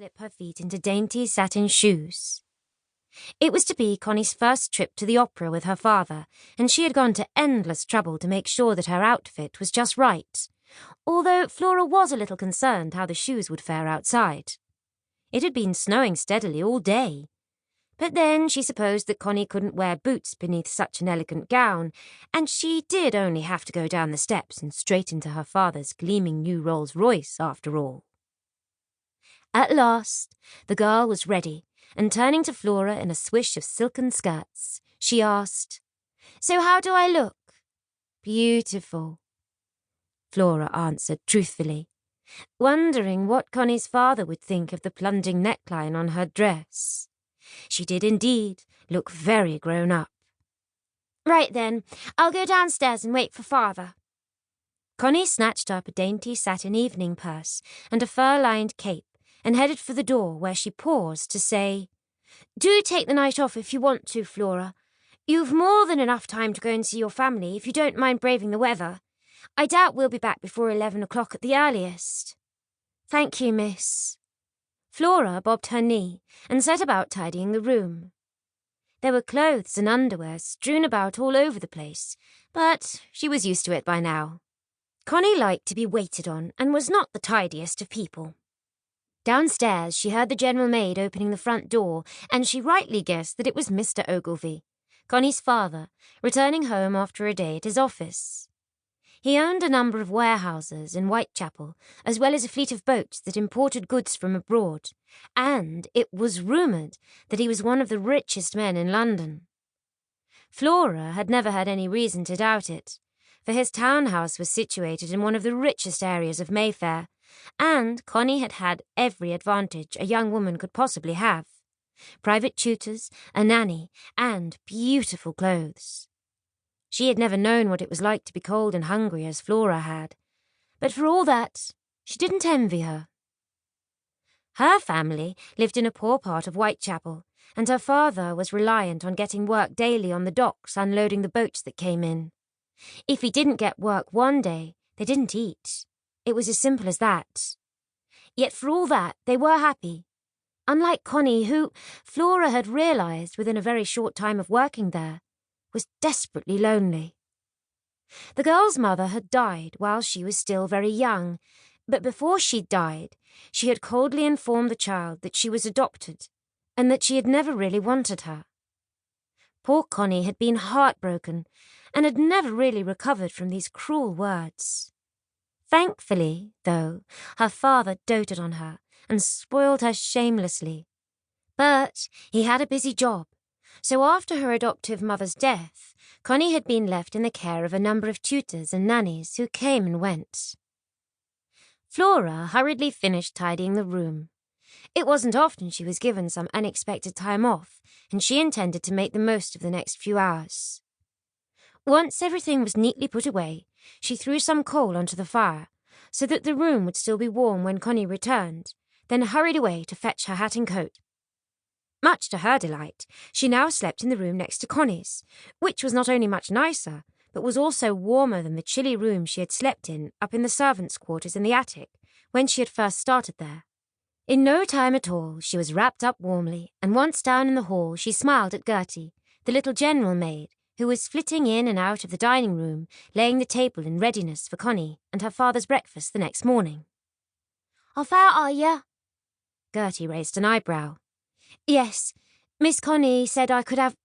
slip her feet into dainty satin shoes. It was to be Connie's first trip to the opera with her father, and she had gone to endless trouble to make sure that her outfit was just right, although Flora was a little concerned how the shoes would fare outside. It had been snowing steadily all day. But then she supposed that Connie couldn't wear boots beneath such an elegant gown, and she did only have to go down the steps and straight into her father's gleaming new Rolls-Royce after all. At last, the girl was ready, and turning to Flora in a swish of silken skirts, she asked, "So how do I look?" "Beautiful," Flora answered truthfully, wondering what Connie's father would think of the plunging neckline on her dress. She did indeed look very grown up. "Right then, I'll go downstairs and wait for father." Connie snatched up a dainty satin evening purse and a fur-lined cape and headed for the door, where she paused to say, "Do take the night off if you want to, Flora. You've more than enough time to go and see your family if you don't mind braving the weather. I doubt we'll be back before 11 o'clock at the earliest." "Thank you, miss." Flora bobbed her knee and set about tidying the room. There were clothes and underwear strewn about all over the place, but she was used to it by now. Connie liked to be waited on and was not the tidiest of people. Downstairs she heard the general maid opening the front door, and she rightly guessed that it was Mr. Ogilvie, Connie's father, returning home after a day at his office. He owned a number of warehouses in Whitechapel, as well as a fleet of boats that imported goods from abroad, and it was rumoured that he was one of the richest men in London. Flora had never had any reason to doubt it, for his townhouse was situated in one of the richest areas of Mayfair, and Connie had had every advantage a young woman could possibly have: private tutors, a nanny, and beautiful clothes. She had never known what it was like to be cold and hungry as Flora had, but for all that, she didn't envy her. Her family lived in a poor part of Whitechapel, and her father was reliant on getting work daily on the docks unloading the boats that came in. If he didn't get work one day, they didn't eat. It was as simple as that. Yet for all that, they were happy. Unlike Connie, who, Flora had realised within a very short time of working there, was desperately lonely. The girl's mother had died while she was still very young, but before she died, she had coldly informed the child that she was adopted and that she had never really wanted her. Poor Connie had been heartbroken and had never really recovered from these cruel words. Thankfully, though, her father doted on her and spoiled her shamelessly. But he had a busy job, so after her adoptive mother's death, Connie had been left in the care of a number of tutors and nannies who came and went. Flora hurriedly finished tidying the room. It wasn't often she was given some unexpected time off, and she intended to make the most of the next few hours. Once everything was neatly put away, she threw some coal onto the fire, so that the room would still be warm when Connie returned, then hurried away to fetch her hat and coat. Much to her delight, she now slept in the room next to Connie's, which was not only much nicer, but was also warmer than the chilly room she had slept in up in the servants' quarters in the attic when she had first started there. In no time at all, she was wrapped up warmly, and once down in the hall she smiled at Gertie, the little general maid, who was flitting in and out of the dining room, laying the table in readiness for Connie and her father's breakfast the next morning. "Off out, are you?" Gertie raised an eyebrow. "Yes, Miss Connie said I could have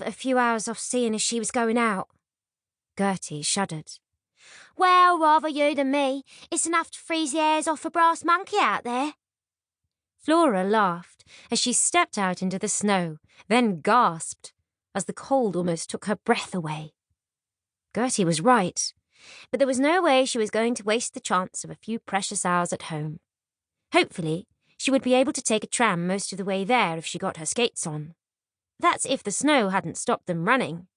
a few hours off seeing as she was going out." Gertie shuddered. "Well, rather you than me. It's enough to freeze the hairs off a brass monkey out there." Flora laughed as she stepped out into the snow, then gasped as the cold almost took her breath away. Gertie was right, but there was no way she was going to waste the chance of a few precious hours at home. Hopefully, she would be able to take a tram most of the way there if she got her skates on. That's if the snow hadn't stopped them running.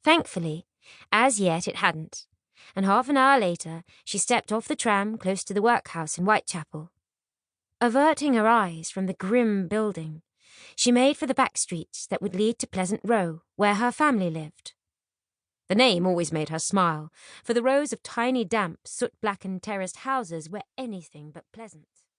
Thankfully, as yet it hadn't, and half an hour later she stepped off the tram close to the workhouse in Whitechapel. Averting her eyes from the grim building, she made for the back streets that would lead to Pleasant Row, where her family lived. The name always made her smile, for the rows of tiny damp, soot-blackened terraced houses were anything but pleasant.